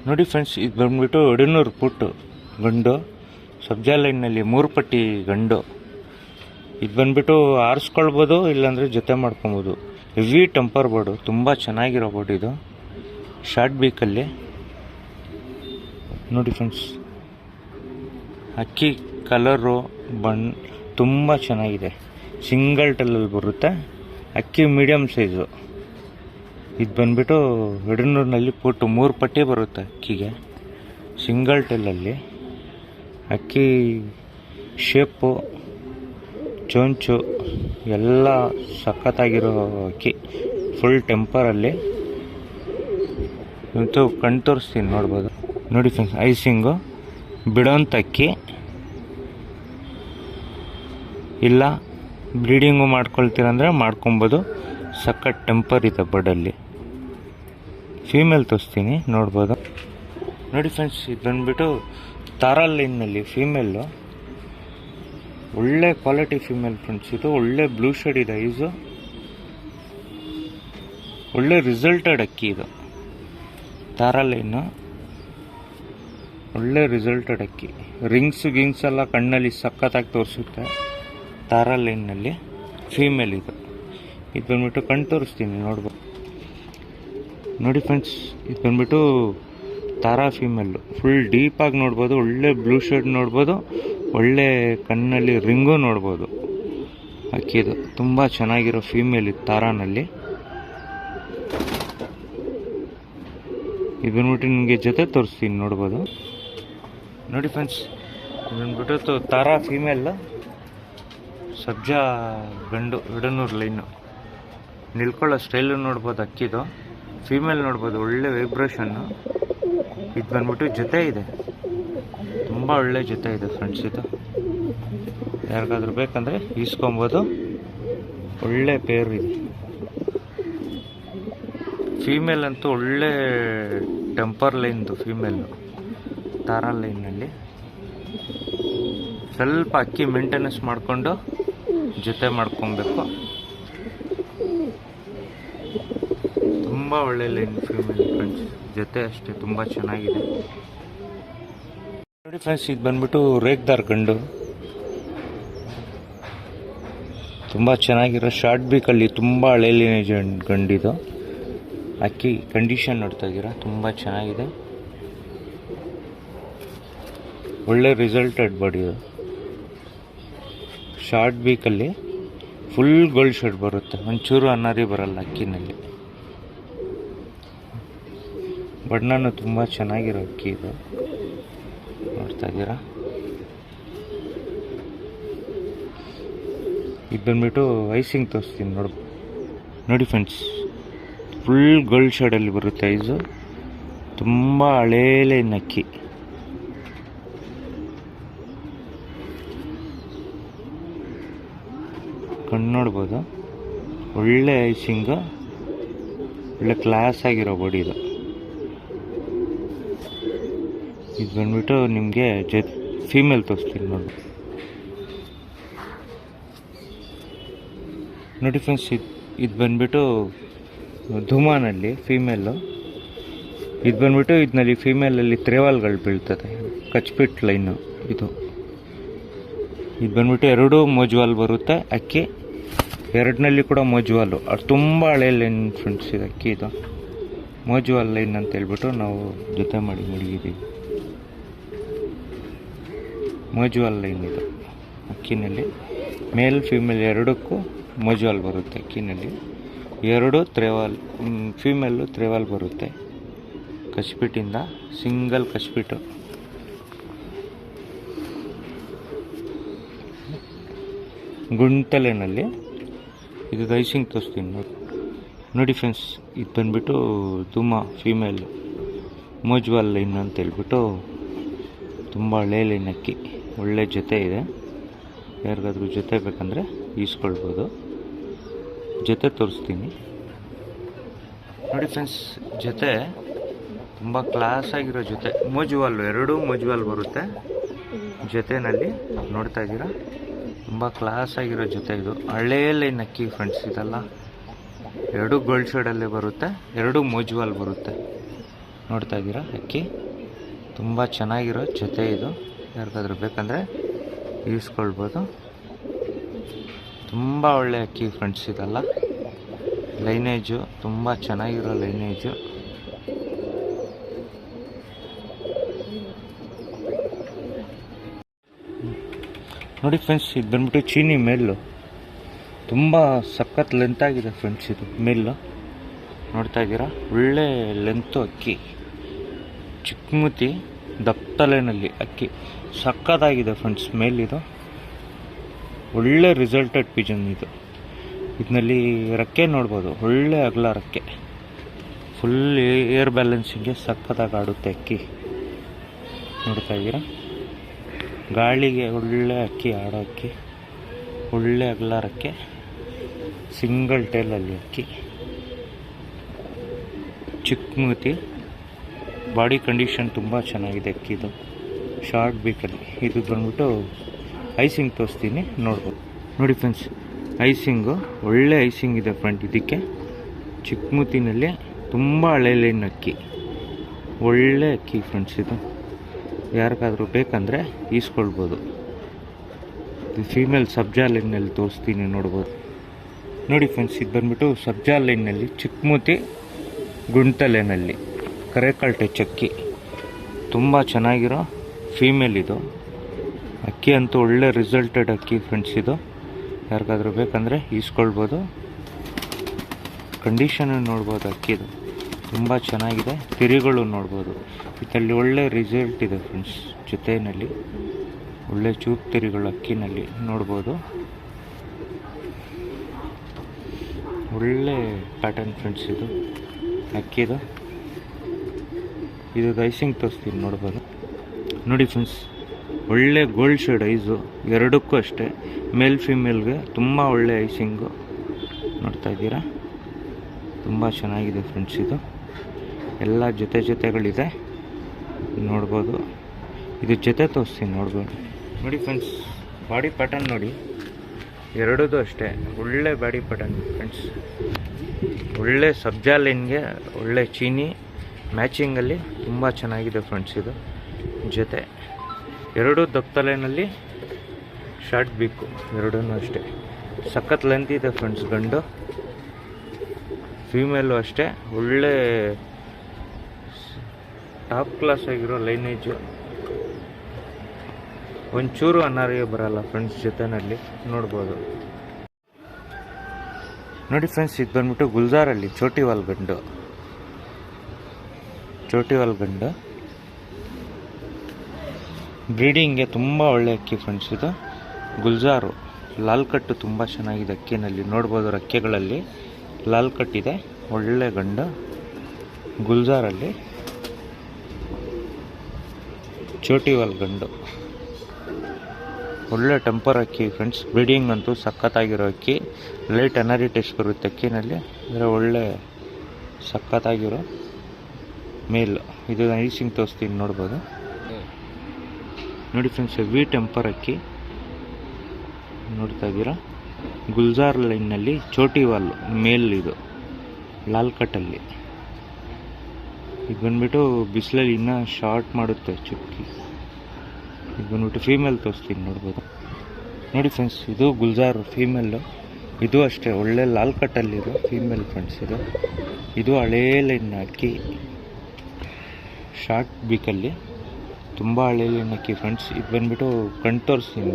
ನೋಡಿ ಫ್ರೆಂಡ್ಸ್, ಇದು ಬಂದ್ಬಿಟ್ಟು 200 ಫುಟ್ ಗಂಡು ಸಬ್ಜಾ ಲೈನ್ನಲ್ಲಿ 3 ಪಟ್ಟಿ ಗಂಡು. ಇದು ಬಂದ್ಬಿಟ್ಟು ಆರಿಸ್ಕೊಳ್ಬೋದು, ಇಲ್ಲಾಂದರೆ ಜೊತೆ ಮಾಡ್ಕೊಬೋದು. ಹೆವಿ ಟೆಂಪರ್ ಬೋರ್ಡು, ತುಂಬ ಚೆನ್ನಾಗಿರೋ ಬೋರ್ಡ್ ಇದು. ಶಾರ್ಟ್ ಬೀಕಲ್ಲಿ ನೋಡಿ ಫ್ರೆಂಡ್ಸ್, ಅಕ್ಕಿ ಕಲರು ತುಂಬ ಚೆನ್ನಾಗಿದೆ. ಸಿಂಗಲ್ ಟೆಲ್ಲಲ್ಲಿ ಬರುತ್ತೆ. ಅಕ್ಕಿ ಮೀಡಿಯಮ್ ಸೈಜು. ಇದು ಬಂದ್ಬಿಟ್ಟು 200ನಲ್ಲಿ ಫುಟ್ 3 ಪಟ್ಟಿ ಬರುತ್ತೆ ಅಕ್ಕಿಗೆ. ಸಿಂಗಲ್ ಟೆಲ್ಲಲ್ಲಿ ಅಕ್ಕಿ ಶೇಪು ಚೊಂಚು ಎಲ್ಲ ಸಖತ್ತಾಗಿರೋ ಅಕ್ಕಿ. ಫುಲ್ ಟೆಂಪರಲ್ಲಿ ಇವತ್ತು ಕಣ್ ತೋರಿಸ್ತೀನಿ, ನೋಡ್ಬೋದು. ನೋಡಿ ಫ್ರೆಂಡ್ಸ್, ಐಸಿಂಗು ಬಿಡೋಂಥ ಅಕ್ಕಿ ಇಲ್ಲ ಬ್ರೀಡಿಂಗು ಮಾಡ್ಕೊಳ್ತೀರಂದರೆ ಮಾಡ್ಕೊಬೋದು. ಸಖತ್ ಟೆಂಪರ್ ಇದೆ ಬರ್ಡಲ್ಲಿ. ಫೀಮೇಲ್ ತೋರಿಸ್ತೀನಿ, ನೋಡ್ಬೋದು. ನೋಡಿ ಫ್ರೆಂಡ್ಸ್, ಇದು ಬಂದ್ಬಿಟ್ಟು ತಾರಾ ಲೈನ್ನಲ್ಲಿ ಫೀಮೇಲು. ಒಳ್ಳೆ ಕ್ವಾಲಿಟಿ ಫೀಮೇಲ್ ಫ್ರೆಂಡ್ಸ್. ಇದು ಒಳ್ಳೆ ಬ್ಲೂ ಶೇಡ್ ಇದೆ ಐಸು. ಒಳ್ಳೆ ರಿಸಲ್ಟೆಡ್ ಅಕ್ಕಿ ಇದು. ತಾರಾ ಲೈನು ಒಳ್ಳೆ ರಿಸಲ್ಟೆಡ್ ಅಕ್ಕಿ. ಗಿಂಗ್ಸ್ ಎಲ್ಲ ಕಣ್ಣಲ್ಲಿ ಸಖತ್ತಾಗಿ ತೋರಿಸುತ್ತೆ. ತಾರಾ ಲೈನ್ನಲ್ಲಿ ಫೀಮೇಲ್ ಇದು. ಇದು ಬಂದ್ಬಿಟ್ಟು ಕಣ್ಣು ತೋರಿಸ್ತೀನಿ, ನೋಡ್ಬೋದು. ನೋಡಿ ಫ್ರೆಂಡ್ಸ್, ಇದು ಬಂದ್ಬಿಟ್ಟು ತಾರಾ ಫೀಮೇಲು. ಫುಲ್ ಡೀಪಾಗಿ ನೋಡ್ಬೋದು. ಒಳ್ಳೆ ಬ್ಲೂ ಶೇಡ್ ನೋಡ್ಬೋದು. ಒಳ್ಳೆ ಕಣ್ಣಲ್ಲಿ ರಿಂಗು ನೋಡ್ಬೋದು ಅಕ್ಕಿದು. ತುಂಬ ಚೆನ್ನಾಗಿರೋ ಫೀಮೇಲ್ ಇದು ತಾರಾನಲ್ಲಿ. ಇದು ಬಂದ್ಬಿಟ್ಟು ನಿಮಗೆ ಜೊತೆ ತೋರಿಸ್ತೀನಿ, ನೋಡ್ಬೋದು. ನೋಡಿ ಫ್ರೆಂಡ್ಸ್, ಇದು ಬಂದ್ಬಿಟ್ಟು ತಾರಾ ಫೀಮೇಲ್ ಸಬ್ಜಾ ಗಂಡು 200 ಲೈನು. ನಿಲ್ಕೊಳ್ಳೋ ಸ್ಟೈಲು ನೋಡ್ಬೋದು ಅಕ್ಕಿದು. ಫೀಮೇಲ್ ನೋಡ್ಬೋದು, ಒಳ್ಳೆ ವೈಬ್ರೇಷನ್ನು. ಇದು ಬಂದ್ಬಿಟ್ಟು ಜೊತೆ ಇದೆ, ತುಂಬ ಒಳ್ಳೆ ಜೊತೆ ಇದೆ ಫ್ರೆಂಡ್ಸ್. ಇದು ಯಾರಿಗಾದ್ರೂ ಬೇಕಂದರೆ ಈಸ್ಕೊಬೋದು. ಒಳ್ಳೆ ಪೇರು ಇದೆ. ಫೀಮೇಲ್ ಅಂತೂ ಒಳ್ಳೆ ಟೆಂಪರ್ ಲೈನ್ದು ಫೀಮೇಲು ತಾರಾ ಲೈನ್ನಲ್ಲಿ. ಸ್ವಲ್ಪ ಅಕ್ಕಿ ಮೇಂಟೆನೆನ್ಸ್ ಮಾಡಿಕೊಂಡು ಜೊತೆ ಮಾಡ್ಕೊಬೇಕು. ತುಂಬ ಒಳ್ಳೆ ಲೈನ್ ಫೀಮೇಲ್ ಫ್ರೆಂಡ್ಸ್. ಜೊತೆ ಅಷ್ಟೇ ತುಂಬ ಚೆನ್ನಾಗಿದೆ. ನೋಡಿ ಫ್ರೆಂಡ್ಸ್, ಇದು ಬಂದ್ಬಿಟ್ಟು ರೇಗ್ದಾರ್ ಗಂಡು. ತುಂಬ ಚೆನ್ನಾಗಿರೋ ಶಾರ್ಟ್ ಬೀಕಲ್ಲಿ ತುಂಬ ಹಳೆ ಲೈನೇಜ್ ಗಂಡಿದು. ಅಕ್ಕಿ ಕಂಡೀಷನ್ ನೋಡ್ತಾ ಇದ್ದೀರಾ, ತುಂಬ ಚೆನ್ನಾಗಿದೆ. ಒಳ್ಳೆ ರಿಸಲ್ಟೆಡ್ ಬಾಡಿ ಇದು. ಶಾರ್ಟ್ ಬೀಕಲ್ಲಿ ಫುಲ್ ಗೋಲ್ಡ್ ಶೇಡ್ ಬರುತ್ತೆ. ಒಂಚೂರು ಅನ್ನಾರಿ ಬರಲ್ಲ ಅಕ್ಕಿನಲ್ಲಿ. ಬಣ್ಣನೂ ತುಂಬ ಚೆನ್ನಾಗಿರೋ ಅಕ್ಕಿ ಇದು, ನೋಡ್ತಾ ಇದ್ದೀರಾ. ಇದು ಬಂದ್ಬಿಟ್ಟು ಐಸಿಂಗ್ ತೋರಿಸ್ತೀನಿ, ನೋಡಿ ಫ್ರೆಂಡ್ಸ್. ಫುಲ್ ಗೋಲ್ಡ್ ಶೇಡಲ್ಲಿ ಬರುತ್ತೆ ಐಸು. ತುಂಬ ಹಳೇ ಲೈನ್ ಅಕ್ಕಿ. ಕಣ್ಣು ನೋಡ್ಬೋದು. ಒಳ್ಳೆ ಐಸಿಂಗು, ಒಳ್ಳೆ ಕ್ಲಾಸ್ ಆಗಿರೋ ಬಾಡಿ ಇದು. ಇದು ಬಂದ್ಬಿಟ್ಟು ನಿಮಗೆ ಫೀಮೇಲ್ ತೋರಿಸ್ತೀನಿ, ನೋಡಿ ಫ್ರೆಂಡ್ಸ್. ಇದು ಬಂದ್ಬಿಟ್ಟು ಧುಮಾನಲ್ಲಿ ಫೀಮೇಲು. ಇದು ಬಂದ್ಬಿಟ್ಟು ಇದರಲ್ಲಿ ಫೀಮೇಲಲ್ಲಿ ತ್ರೇವಾಲ್ಗಳು ಬೀಳ್ತದೆ, ಕಚ್ಪಿಟ್ ಲೈನು ಇದು. ಇದು ಬಂದ್ಬಿಟ್ಟು 2 ಮೋಜುವಾಲ್ ಬರುತ್ತೆ ಅಕ್ಕಿ. 2ನಲ್ಲಿ ಕೂಡ ಮೋಜುವಾಲು. ಅದು ತುಂಬ ಹಳೆ ಲೈನ್ ಫ್ರೆಂಡ್ಸ್ ಇದು ಅಕ್ಕಿ. ಇದು ಮೋಜುವಾಲ್ ಲೈನ್ ಅಂತ ಹೇಳ್ಬಿಟ್ಟು ನಾವು ಜೊತೆ ಮಾಡಿ ಮಡಗಿದ್ದೀವಿ. ಮೋಜುವಾಲ್ ಲೈನ್ ಇದು ಅಕ್ಕಿನಲ್ಲಿ. ಮೇಲ್ ಫೀಮೇಲ್ 2ಕ್ಕೂ ಮೋಜುವಾಲ್ ಬರುತ್ತೆ ಅಕ್ಕಿನಲ್ಲಿ. 2 ತ್ರೇವಾಲ್, ಫೀಮೇಲು ತ್ರೇವಾಲ್ ಬರುತ್ತೆ ಕಚ್ಪಿಟ್ಟಿಂದ. ಸಿಂಗಲ್ ಕಚ್ಪಿಟ್ಟು. ಗುಂಟಲೆನಲ್ಲಿ ಇದು ಐಸಿಂಗ್ ತೋರಿಸ್ತೀನಿ, ನೋಡಿ ಫ್ರೆಂಡ್ಸ್. ಇದು ಬಂದ್ಬಿಟ್ಟು ಧುಮಾ ಫೀಮೇಲ್ ಮೋಜುವಾಲ್ ಲೈನ್ ಅಂತ ಹೇಳ್ಬಿಟ್ಟು ತುಂಬ ಹಳೆ ಲೈನ್ ಅಕ್ಕಿ. ಒಳ್ಳೆ ಜೊತೆ ಇದೆ. ಯಾರಿಗಾದ್ರೂ ಜೊತೆ ಬೇಕಂದರೆ ಈಸ್ಕೊಳ್ಬೋದು. ಜೊತೆ ತೋರಿಸ್ತೀನಿ, ನೋಡಿ ಫ್ರೆಂಡ್ಸ್. ಜೊತೆ ತುಂಬ ಕ್ಲಾಸ್ ಆಗಿರೋ ಜೊತೆ. ಮೋಜುವಾಲು 2 ಮೋಜುವಾಲ್ ಬರುತ್ತೆ ಜೊತೆಯಲ್ಲಿ, ನೋಡ್ತಾ ಇದ್ದೀರಾ. ತುಂಬ ಕ್ಲಾಸ್ ಆಗಿರೋ ಜೊತೆ ಇದು. ಹಳೇ ಲೈನ್ ಅಕ್ಕಿ ಫ್ರೆಂಡ್ಸ್ ಇದೆಲ್ಲ. 2 ಗೋಲ್ಡ್ ಶೇಡಲ್ಲೇ ಬರುತ್ತೆ, 2 ಮೋಜುವಾಲ್ ಬರುತ್ತೆ. ನೋಡ್ತಾ ಇದ್ದೀರಾ ಅಕ್ಕಿ ತುಂಬ ಚೆನ್ನಾಗಿರೋ ಜೊತೆ ಇದು. ಯಾರಿಗಾದ್ರೂ ಬೇಕಂದರೆ ಈಸ್ಕೊಳ್ಬೋದು. ತುಂಬ ಒಳ್ಳೆ ಅಕ್ಕಿ ಫ್ರೆಂಡ್ಸ್ ಇದೆಲ್ಲ. ಲೈನೇಜು ತುಂಬ ಚೆನ್ನಾಗಿರೋ ಲೈನೇಜು. ನೋಡಿ ಫ್ರೆಂಡ್ಸ್, ಇದು ಬಂದ್ಬಿಟ್ಟು ಚೀನಿ ಮೇಲು. ತುಂಬ ಸಖತ್ ಲೆಂತ್ ಆಗಿದೆ ಫ್ರೆಂಡ್ಸ್ ಇದು ಮೇಲು. ನೋಡ್ತಾ ಇದ್ದೀರಾ, ಒಳ್ಳೆ ಲೆಂತು ಅಕ್ಕಿ. ಚಿಕ್ಕಮೂತಿ ದಪ್ಪತಲೆನಲ್ಲಿ ಅಕ್ಕಿ ಸಖತ್ತಾಗಿದೆ ಫ್ರೆಂಡ್ಸ್ ಮೇಲಿದು. ಒಳ್ಳೆ ರಿಸಲ್ಟೆಡ್ ಪಿಜನ್ ಇದು. ಇದರಲ್ಲಿ ರೆಕ್ಕೆ ನೋಡ್ಬೋದು, ಒಳ್ಳೆ ಅಗಲ ರೆಕ್ಕೆ. ಫುಲ್ ಏರ್ ಬ್ಯಾಲೆನ್ಸಿಂಗ್ಗೆ ಸಖತ್ತಾಗಿ ಆಡುತ್ತೆ ಅಕ್ಕಿ. ನೋಡ್ತಾ ಇದ್ದೀರಾ, ಗಾಳಿಗೆ ಒಳ್ಳೆ ಅಕ್ಕಿ ಆಡೋ ಅಕ್ಕಿ. ಒಳ್ಳೆ ಅಗಲ ರೆಕ್ಕೆ, ಸಿಂಗಲ್ ಟೇಲಲ್ಲಿ ಅಕ್ಕಿ. ಚಿಕ್ಕಮೂತಿ, ಬಾಡಿ ಕಂಡೀಷನ್ ತುಂಬ ಚೆನ್ನಾಗಿದೆ ಅಕ್ಕಿದು. ಶಾರ್ಟ್ ಬೀಕಲ್ಲಿ ಇದು ಬಂದ್ಬಿಟ್ಟು ಐಸಿಂಗ್ ತೋರಿಸ್ತೀನಿ, ನೋಡ್ಬೋದು. ನೋಡಿ ಫ್ರೆಂಡ್ಸ್, ಐಸಿಂಗು ಒಳ್ಳೆ ಐಸಿಂಗ್ ಇದೆ ಫ್ರೆಂಡ್ ಇದಕ್ಕೆ. ಚಿಕ್ಕಮೂತಿನಲ್ಲಿ ತುಂಬ ಹಳೆ ಲೈನ್ ಅಕ್ಕಿ, ಒಳ್ಳೆ ಅಕ್ಕಿ ಫ್ರೆಂಡ್ಸ್ ಇದು. ಯಾರಿಗಾದ್ರೂ ಬೇಕಂದರೆ ಈಸ್ಕೊಳ್ಬೋದು. ಇದು ಫೀಮೇಲ್ ಸಬ್ಜಾ ಲೈನಲ್ಲಿ ತೋರಿಸ್ತೀನಿ, ನೋಡ್ಬೋದು. ನೋಡಿ ಫ್ರೆಂಡ್ಸ್, ಇದು ಬಂದ್ಬಿಟ್ಟು ಸಬ್ಜಾ ಲೈನಲ್ಲಿ ಚಿಕ್ಕಮೂತಿ ಗುಂಟಲೆನಲ್ಲಿ ಕರೆಕಾಲ್ ಟಚ್ ಅಕ್ಕಿ. ತುಂಬ ಚೆನ್ನಾಗಿರೋ ಫೀಮೇಲ್ ಇದು. ಅಕ್ಕಿ ಅಂತೂ ಒಳ್ಳೆ ರಿಸಲ್ಟೆಡ್ ಅಕ್ಕಿ ಫ್ರೆಂಡ್ಸ್ ಇದು. ಯಾರಿಗಾದ್ರೂ ಬೇಕಂದರೆ ಈಸ್ಕೊಳ್ಬೋದು. ಕಂಡೀಷನ್ ನೋಡ್ಬೋದು ಅಕ್ಕಿದು, ತುಂಬ ಚೆನ್ನಾಗಿದೆ. ತಿರಿಗಳು ನೋಡ್ಬೋದು. ಇದರಲ್ಲಿ ಒಳ್ಳೆ ರಿಸಲ್ಟ್ ಇದೆ ಫ್ರೆಂಡ್ಸ್. ಜೊತೆಯಲ್ಲಿ ಒಳ್ಳೆ ಚೂಪ್ ತಿರಿಗಳು ಅಕ್ಕಿನಲ್ಲಿ ನೋಡ್ಬೋದು. ಒಳ್ಳೆ ಪ್ಯಾಟರ್ನ್ ಫ್ರೆಂಡ್ಸ್ ಇದು ಅಕ್ಕಿದು. ಇದು ಐಸಿಂಗ್ ತೋರಿಸ್ತೀನಿ, ನೋಡ್ಬೋದು. ನೋಡಿ ಫ್ರೆಂಡ್ಸ್, ಒಳ್ಳೆ ಗೋಲ್ಡ್ ಶೇಡ್ ಐಸು ಎರಡಕ್ಕೂ ಅಷ್ಟೇ. ಮೇಲ್ ಫಿಮೇಲ್ಗೆ ತುಂಬ ಒಳ್ಳೆ ಐಸಿಂಗು. ನೋಡ್ತಾ ಇದ್ದೀರಾ, ತುಂಬ ಚೆನ್ನಾಗಿದೆ ಫ್ರೆಂಡ್ಸ್ ಇದು. ಎಲ್ಲ ಜೊತೆಗಳಿದೆ, ನೋಡ್ಬೋದು. ಇದು ಜೊತೆ ತೋರಿಸ್ತೀನಿ, ನೋಡ್ಬೋದು. ನೋಡಿ ಫ್ರೆಂಡ್ಸ್, ಬಾಡಿ ಪ್ಯಾಟರ್ನ್ ನೋಡಿ, ಎರಡೂ ಅಷ್ಟೇ ಒಳ್ಳೆ ಬಾಡಿ ಪ್ಯಾಟರ್ನ್ ಫ್ರೆಂಡ್ಸ್. ಒಳ್ಳೆ ಸಬ್ಜಾ ಲೈನ್ಗೆ ಒಳ್ಳೆ ಚೀನಿ ಮ್ಯಾಚಿಂಗಲ್ಲಿ ತುಂಬ ಚೆನ್ನಾಗಿದೆ ಫ್ರೆಂಡ್ಸ್ ಇದು. ಜೊತೆ ಎರಡೂ ದಪ್ಪತಲೆನಲ್ಲಿ ಶಾರ್ಟ್ ಬೀಕು, ಎರಡೂ ಅಷ್ಟೇ ಸಖತ್ ಲೆಂತ್ ಇದೆ ಫ್ರೆಂಡ್ಸ್. ಗಂಡು ಫೀಮೇಲು ಅಷ್ಟೇ ಒಳ್ಳೆ ಟಾಪ್ ಕ್ಲಾಸ್ ಆಗಿರೋ ಲೈನೇಜು. ಒಂಚೂರು ಅನಾರಿಗೆ ಬರಲ್ಲ ಫ್ರೆಂಡ್ಸ್ ಜೊತೆನಲ್ಲಿ, ನೋಡ್ಬೋದು. ನೋಡಿ ಫ್ರೆಂಡ್ಸ್, ಇದು ಬಂದ್ಬಿಟ್ಟು ಗುಲ್ಜಾರಲ್ಲಿ ಚೋಟಿವಾಲ್ ಗಂಡು. ಬ್ರೀಡಿಂಗ್ಗೆ ತುಂಬ ಒಳ್ಳೆ ಅಕ್ಕಿ ಫ್ರೆಂಡ್ಸ್ ಇದು. ಗುಲ್ಜಾರು ಲಾಲ್ ಕಟ್ಟು ತುಂಬ ಚೆನ್ನಾಗಿದೆ ಅಕ್ಕಿನಲ್ಲಿ, ನೋಡ್ಬೋದು. ರೆಕ್ಕೆಗಳಲ್ಲಿ ಲಾಲ್ ಕಟ್ಟಿದೆ, ಒಳ್ಳೆ ಗಂಡು. ಗುಲ್ಜಾರಲ್ಲಿ ಚೋಟಿವಾಲ್ ಗಂಡು, ಒಳ್ಳೆ ಟೆಂಪರ್ ಅಕ್ಕಿ ಫ್ರೆಂಡ್ಸ್. ಬ್ರೀಡಿಂಗ್ ಅಂತೂ ಸಖತ್ತಾಗಿರೋ ಅಕ್ಕಿ. ಲೈಟ್ ಅನರಿ ಟೆಸ್ಟ್ ಬರುತ್ತೆ ಅಕ್ಕಿನಲ್ಲಿ, ಅಂದರೆ ಒಳ್ಳೆ ಸಖತ್ತಾಗಿರೋ ಮೇಲ್. ಇದು ಐಸಿಂಗ್ ತೋರಿಸ್ತೀನಿ, ನೋಡ್ಬೋದು. ನೋಡಿ ಫ್ರೆಂಡ್ಸ್, ಹೆವಿ ಟೆಂಪರ್ ಅಕ್ಕಿ ನೋಡ್ತಾ ಇದ್ದೀರಾ. ಗುಲ್ಜಾರ್ ಲೈನ್ನಲ್ಲಿ ಚೋಟಿವಾಲ್ ಮೇಲ್ ಇದು, ಲಾಲ್ ಕಟ್ಟಲ್ಲಿ. ಇದು ಬಂದ್ಬಿಟ್ಟು ಬಿಸಿಲಲ್ಲಿ ಇನ್ನೂ ಶಾರ್ಟ್ ಮಾಡುತ್ತೆ ಚುಕ್ಕಿ. ಇದು ಬಂದ್ಬಿಟ್ಟು ಫೀಮೇಲ್ ತೋರಿಸ್ತೀನಿ, ನೋಡ್ಬೋದು. ನೋಡಿ ಫ್ರೆಂಡ್ಸ್, ಇದು ಗುಲ್ಜಾರ್ ಫೀಮೇಲು. ಇದು ಅಷ್ಟೇ ಒಳ್ಳೆ ಲಾಲ್ ಕಟ್ಟಲ್ಲಿದು ಫೀಮೇಲ್ ಫ್ರೆಂಡ್ಸ್ ಇದು. ಇದು ಹಳೇ ಲೈನ್ ಅಕ್ಕಿ, ಶಾರ್ಟ್ ಬೀಕಲ್ಲಿ ತುಂಬ ಹಳೇ ಲೈನ್ ಅಕ್ಕಿ ಫ್ರೆಂಡ್ಸ್. ಇದು ಬಂದ್ಬಿಟ್ಟು ಕಣ್ ತೋರಿಸ್ತೀನಿ,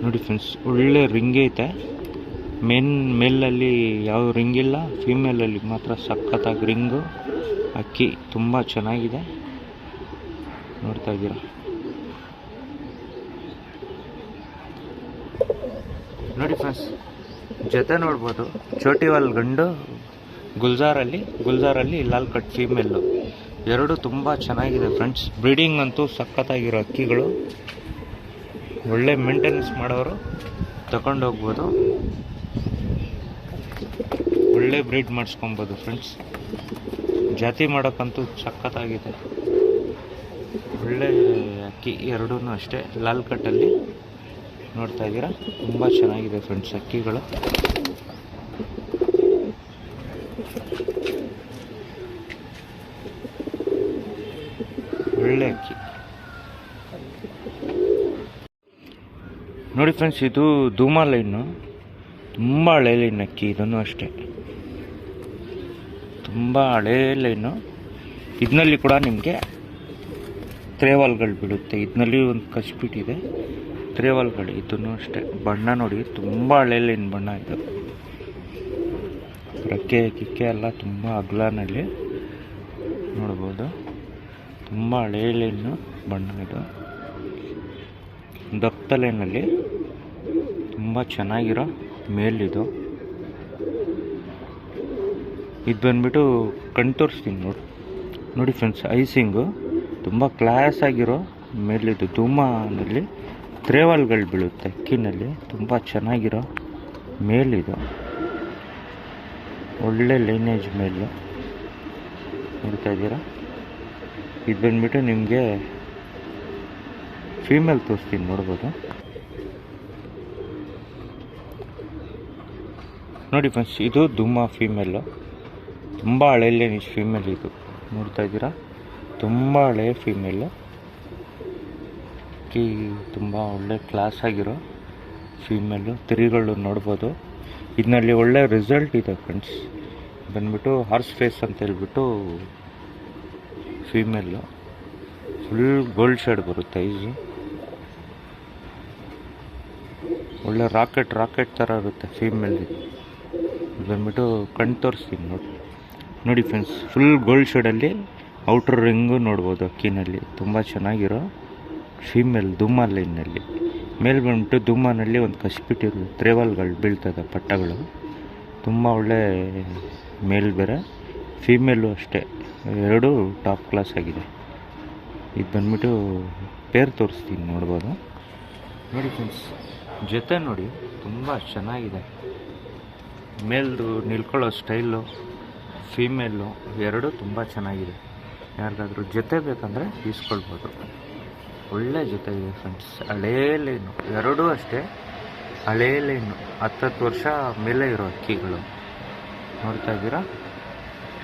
ನೋಡಿ ಫ್ರೆಂಡ್ಸ್, ಒಳ್ಳೆ ರಿಂಗ್ ಐತೆ. ಮೇಲಲ್ಲಿ ಯಾವ ರಿಂಗ್ ಇಲ್ಲ, ಫೀಮೇಲಲ್ಲಿ ಮಾತ್ರ ಸಖತ್ತಾಗಿ ರಿಂಗು. ಅಕ್ಕಿ ತುಂಬ ಚೆನ್ನಾಗಿದೆ, ನೋಡ್ತಾ ಇದ್ದೀರಾ. ನೋಡಿ ಫ್ರೆಂಡ್ಸ್, ಜೊತೆ ನೋಡ್ಬೋದು. ಚೋಟಿವಾಲ್ ಗಂಡು, ಗುಲ್ಜಾರಲ್ಲಿ ಲಾಲ್ ಕಟ್ ಫೀಮೇಲು. ಎರಡು ತುಂಬ ಚೆನ್ನಾಗಿದೆ ಫ್ರೆಂಡ್ಸ್. ಬ್ರೀಡಿಂಗ್ ಅಂತೂ ಸಖತ್ತಾಗಿರೋ ಅಕ್ಕಿಗಳು. ಒಳ್ಳೆ ಮೇಂಟೆನೆನ್ಸ್ ಮಾಡೋರು ತಗೊಂಡೋಗ್ಬೋದು. ಒಳ್ಳೆ ಬ್ರೀಡ್ ಮಾಡಿಸ್ಕೊಬೋದು ಫ್ರೆಂಡ್ಸ್. ಜಾತಿ ಮಾಡೋಕ್ಕಂತೂ ಸಖತ್ತಾಗಿದೆ. ಒಳ್ಳೆ ಅಕ್ಕಿ ಎರಡೂ ಅಷ್ಟೇ ಲಾಲ್ ಕಟ್ಟಲ್ಲಿ. ನೋಡ್ತಾ ಇದ್ದೀರಾ, ತುಂಬ ಚೆನ್ನಾಗಿದೆ ಫ್ರೆಂಡ್ಸ್ ಅಕ್ಕಿಗಳು. ಒಳ್ಳೆ ಅಕ್ಕಿ ನೋಡಿ ಫ್ರೆಂಡ್ಸ್. ಇದು ಧೂಮಾ ಲೈನು, ತುಂಬ ಹಳೆ ಲೈನ್ ಅಕ್ಕಿ. ಇದನ್ನು ಅಷ್ಟೇ ತುಂಬ ಹಳೇ ಲೈನು. ಇದರಲ್ಲಿ ಕೂಡ ನಿಮಗೆ ತ್ರೇವಾಲ್ಗಳು ಬಿಡುತ್ತೆ. ಇದರಲ್ಲಿ ಒಂದು ಕಚ್ಬಿಟ್ಟಿದೆ ತ್ರೇವಾಲ್ಗಳು. ಇದನ್ನು ಅಷ್ಟೇ ಬಣ್ಣ ನೋಡಿ, ತುಂಬ ಹಳೆ ಲೈನ್ ಬಣ್ಣ ಇದು. ರೆಕ್ಕೆ ಕಿಕ್ಕೆ ಎಲ್ಲ ತುಂಬ ಅಗಲನಲ್ಲಿ ನೋಡ್ಬೋದು. ತುಂಬ ಹಳೆ ಲೈನು ಬಣ್ಣ ಇದು. ದಪ್ಪ ಲೈನಲ್ಲಿ ತುಂಬ ಚೆನ್ನಾಗಿರೋ ಮೇಲಿದು. ಇದು ಬಂದ್ಬಿಟ್ಟು ಕಣ್ ತೋರಿಸ್ತೀನಿ ನೋಡಿ ಫ್ರೆಂಡ್ಸ್. ಐಸಿಂಗು ತುಂಬ ಕ್ಲಾಸ್ ಆಗಿರೋ ಮೇಲಿದು. ಧೂಮಾನಲ್ಲಿ ತ್ರೇವಾಲ್ಗಳು ಬೀಳುತ್ತೆ ಅಕ್ಕಿನಲ್ಲಿ. ತುಂಬ ಚೆನ್ನಾಗಿರೋ ಮೇಲಿದು, ಒಳ್ಳೆ ಲೈನೇಜ್ ಮೇಲು ನೋಡ್ತಾ ಇದ್ದೀರಾ. ಇದು ಬಂದ್ಬಿಟ್ಟು ನಿಮಗೆ ಫೀಮೇಲ್ ತೋರಿಸ್ತೀನಿ, ನೋಡ್ಬೋದು. ನೋಡಿ ಫ್ರೆಂಡ್ಸ್, ಇದು ಧೂಮಾ ಫೀಮೇಲು. ತುಂಬ ಹಳೆ ಲೈನೇಜ್ ಫೀಮೇಲ್ ಇದು, ನೋಡ್ತಾ ಇದ್ದೀರಾ. ತುಂಬ ಹಳೆಯ ಫೀಮೇಲು ಅಕ್ಕಿ. ತುಂಬ ಒಳ್ಳೆ ಕ್ಲಾಸ್ ಆಗಿರೋ ಫೀಮೇಲು. ತಿರಿಗಳು ನೋಡ್ಬೋದು. ಇದರಲ್ಲಿ ಒಳ್ಳೆ ರಿಸಲ್ಟ್ ಇದೆ ಫ್ರೆಂಡ್ಸ್. ಬಂದ್ಬಿಟ್ಟು ಹಾರ್ಸ್ ಫೇಸ್ ಅಂತ ಹೇಳ್ಬಿಟ್ಟು ಫೀಮೇಲು. ಫುಲ್ ಗೋಲ್ಡ್ ಶೇಡ್ ಬರುತ್ತೆ ಐಸು. ಒಳ್ಳೆ ರಾಕೆಟ್ ಥರ ಇರುತ್ತೆ ಫೀಮೇಲ್. ಇದು ಬಂದ್ಬಿಟ್ಟು ಕಣ್ ತೋರಿಸ್ತೀನಿ ನೋಡಿ ಫ್ರೆಂಡ್ಸ್. ಫುಲ್ ಗೋಲ್ಡ್ ಶೇಡಲ್ಲಿ ಔಟ್ರ್ ರಿಂಗು ನೋಡ್ಬೋದು ಅಕ್ಕಿನಲ್ಲಿ. ತುಂಬ ಚೆನ್ನಾಗಿರೋ ಫೀಮೇಲ್ ಧೂಮಾ ಲೈನಲ್ಲಿ. ಮೇಲೆ ಬಂದ್ಬಿಟ್ಟು ಧೂಮಾನಲ್ಲಿ ಒಂದು ಕಚ್ಬಿಟ್ಟಿರೋ ತ್ರೇವಾಲ್ಗಳು ಬೀಳ್ತದೆ, ಪಟ್ಟಗಳು. ತುಂಬ ಒಳ್ಳೆ ಮೇಲ್ ಬೇರೆ, ಫೀಮೇಲು ಅಷ್ಟೇ. ಎರಡೂ ಟಾಪ್ ಕ್ಲಾಸ್ ಆಗಿದೆ. ಇದು ಬಂದ್ಬಿಟ್ಟು ಪೇರ್ ತೋರಿಸ್ತೀನಿ, ನೋಡ್ಬೋದು. ನೋಡಿ ಫ್ರೆಂಡ್ಸ್, ಜೊತೆ ನೋಡಿ ತುಂಬ ಚೆನ್ನಾಗಿದೆ. ಮೇಲ್ದು ನಿಲ್ಕೊಳ್ಳೋ ಸ್ಟೈಲು, ಫೀಮೇಲು ಎರಡೂ ತುಂಬ ಚೆನ್ನಾಗಿದೆ. ಯಾರಿಗಾದ್ರೂ ಜೊತೆ ಬೇಕಂದರೆ ಈಸ್ಕೊಳ್ಬೋದು. ಒಳ್ಳೆ ಜೊತೆ ಇದೆ ಫ್ರೆಂಡ್ಸ್. ಹಳೇ ಲೈನು ಎರಡೂ ಅಷ್ಟೇ, ಹಳೇ ಲೈನು. 10 ವರ್ಷ ಮೇಲೆ ಇರೋ ಅಕ್ಕಿಗಳು ನೋಡ್ತಾ ಇದ್ದೀರಾ.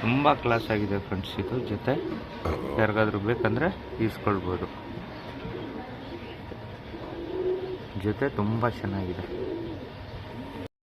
ತುಂಬ ಕ್ಲಾಸ್ ಆಗಿದೆ ಫ್ರೆಂಡ್ಸ್ ಇದು ಜೊತೆ. ಯಾರಿಗಾದ್ರೂ ಬೇಕಂದರೆ ಈಸ್ಕೊಳ್ಬೋದು. ಜೊತೆ ತುಂಬ ಚೆನ್ನಾಗಿದೆ.